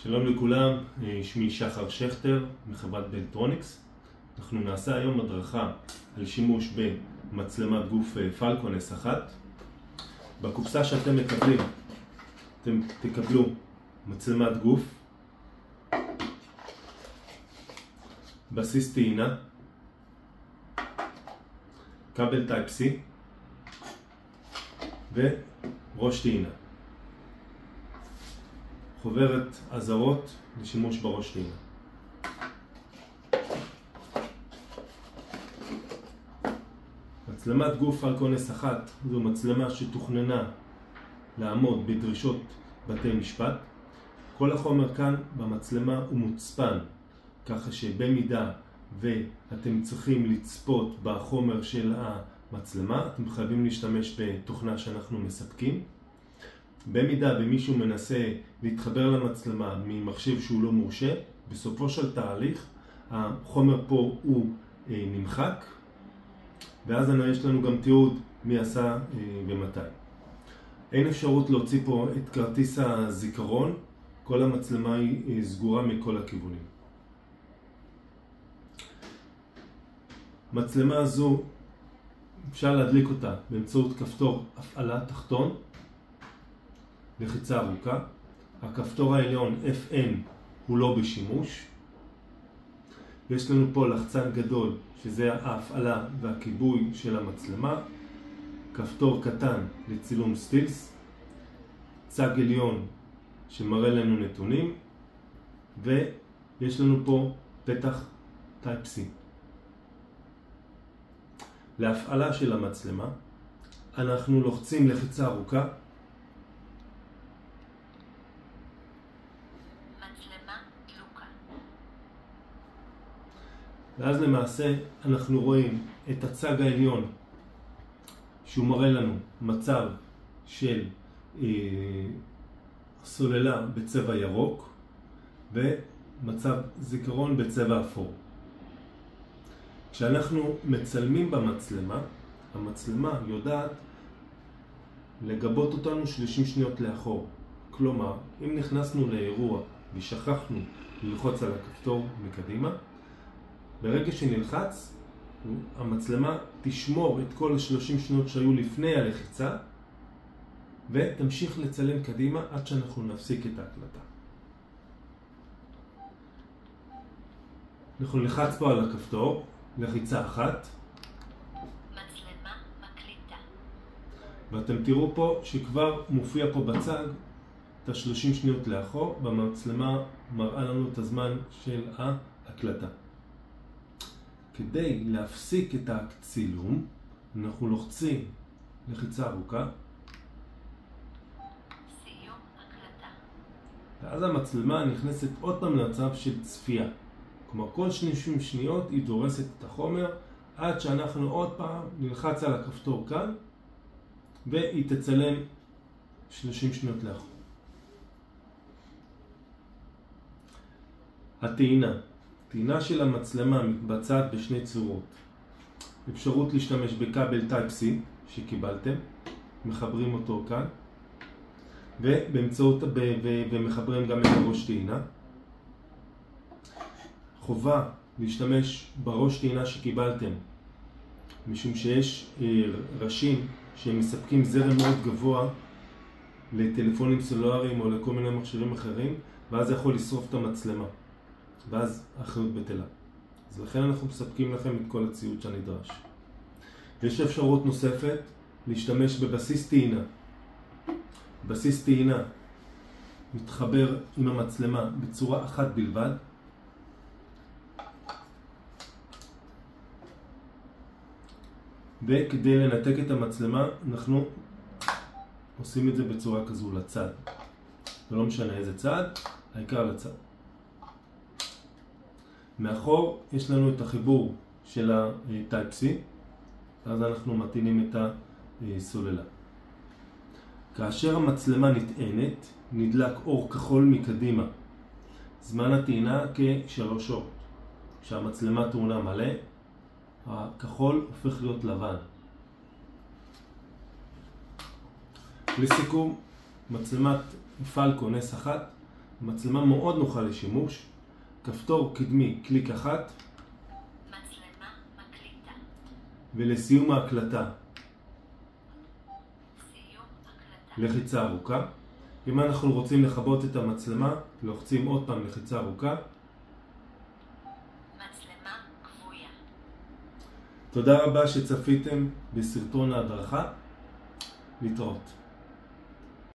שלום לכולם, שמי שחר שכטר מחברת בלטרוניקס. אנחנו נעשה היום הדרכה על שימוש במצלמת גוף פלקון S1. בקופסה שאתם מקבלים, אתם תקבלו מצלמת גוף, בסיס טעינה, כבל טייפ C וראש טעינה. חוברת אזהרות לשימוש בראש טעינה. מצלמת גוף פלקון S1 זו מצלמה שתוכננה לעמוד בדרישות בתי משפט. כל החומר כאן במצלמה הוא מוצפן, ככה שבמידה ואתם צריכים לצפות בחומר של המצלמה, אתם חייבים להשתמש בתוכנה שאנחנו מספקים. במידה ומישהו מנסה להתחבר למצלמה ממחשב שהוא לא מורשה, בסופו של תהליך החומר פה הוא נמחק, ואז יש לנו גם תיעוד מי עשה ומתי. אין אפשרות להוציא פה את כרטיס הזיכרון, כל המצלמה היא סגורה מכל הכיוונים. מצלמה הזו אפשר להדליק אותה באמצעות כפתור הפעלה תחתון, לחיצה ארוכה. הכפתור העליון FN הוא לא בשימוש. יש לנו פה לחצן גדול שזה ההפעלה והכיבוי של המצלמה, כפתור קטן לצילום סטילס, צג עליון שמראה לנו נתונים, ויש לנו פה פתח טייפ C. להפעלה של המצלמה אנחנו לוחצים לחיצה ארוכה, ואז למעשה אנחנו רואים את הצג העליון שהוא מראה לנו מצב של סוללה בצבע ירוק ומצב זיכרון בצבע אפור. כשאנחנו מצלמים במצלמה, המצלמה יודעת לגבות אותנו 30 שניות לאחור. כלומר, אם נכנסנו לאירוע ושכחנו ללחוץ על הכפתור מקדימה, ברגע שנלחץ, המצלמה תשמור את כל ה-30 שניות שהיו לפני הלחיצה ותמשיך לצלם קדימה עד שאנחנו נפסיק את ההקלטה. אנחנו נלחץ פה על הכפתור, לחיצה אחת. מצלמה מקליטה. ואתם תראו פה שכבר מופיע פה בצג את ה-30 שניות לאחור, במצלמה מראה לנו את הזמן של ההקלטה. כדי להפסיק את הצילום, אנחנו לוחצים לחיצה ארוכה. סיום הקלטה. ואז המצלמה נכנסת עוד פעם למצב של צפייה. כלומר, כל 30 שניות היא דורסת את החומר, עד שאנחנו עוד פעם נלחץ על הכפתור כאן, והיא תצלם 30 שניות לאחור. הטעינה. טעינה של המצלמה מתבצעת בשני צורות. אפשרות להשתמש בכבל טייפ C שקיבלתם, מחברים אותו כאן, ומחברים גם את הראש טעינה. חובה להשתמש בראש טעינה שקיבלתם, משום שיש ראשים שמספקים זרם מאוד גבוה לטלפונים סלולריים או לכל מיני מכשירים אחרים, ואז זה יכול לשרוף את המצלמה. ואז האחריות בטלה. אז לכן אנחנו מספקים לכם את כל הציוד שנדרש. יש אפשרות נוספת להשתמש בבסיס טעינה. בסיס טעינה מתחבר עם המצלמה בצורה אחת בלבד. וכדי לנתק את המצלמה אנחנו עושים את זה בצורה כזו לצד. ולא משנה איזה צד, העיקר לצד. מאחור יש לנו את החיבור של הטייפ C, אז אנחנו מטעינים את הסוללה. כאשר המצלמה נטענת, נדלק אור כחול מקדימה. זמן הטעינה כ3 שעות. כשהמצלמה טעונה מלא, הכחול הופך להיות לבן. לסיכום, מצלמת פלקון S1 מצלמה מאוד נוחה לשימוש. כפתור קדמי, קליק אחת. מצלמה מקליטה. ולסיום ההקלטה, סיום הקלטה. לחיצה ארוכה. אם אנחנו רוצים לכבות את המצלמה, לוחצים עוד פעם לחיצה ארוכה. מצלמה כבויה. תודה רבה שצפיתם בסרטון ההדרכה. להתראות.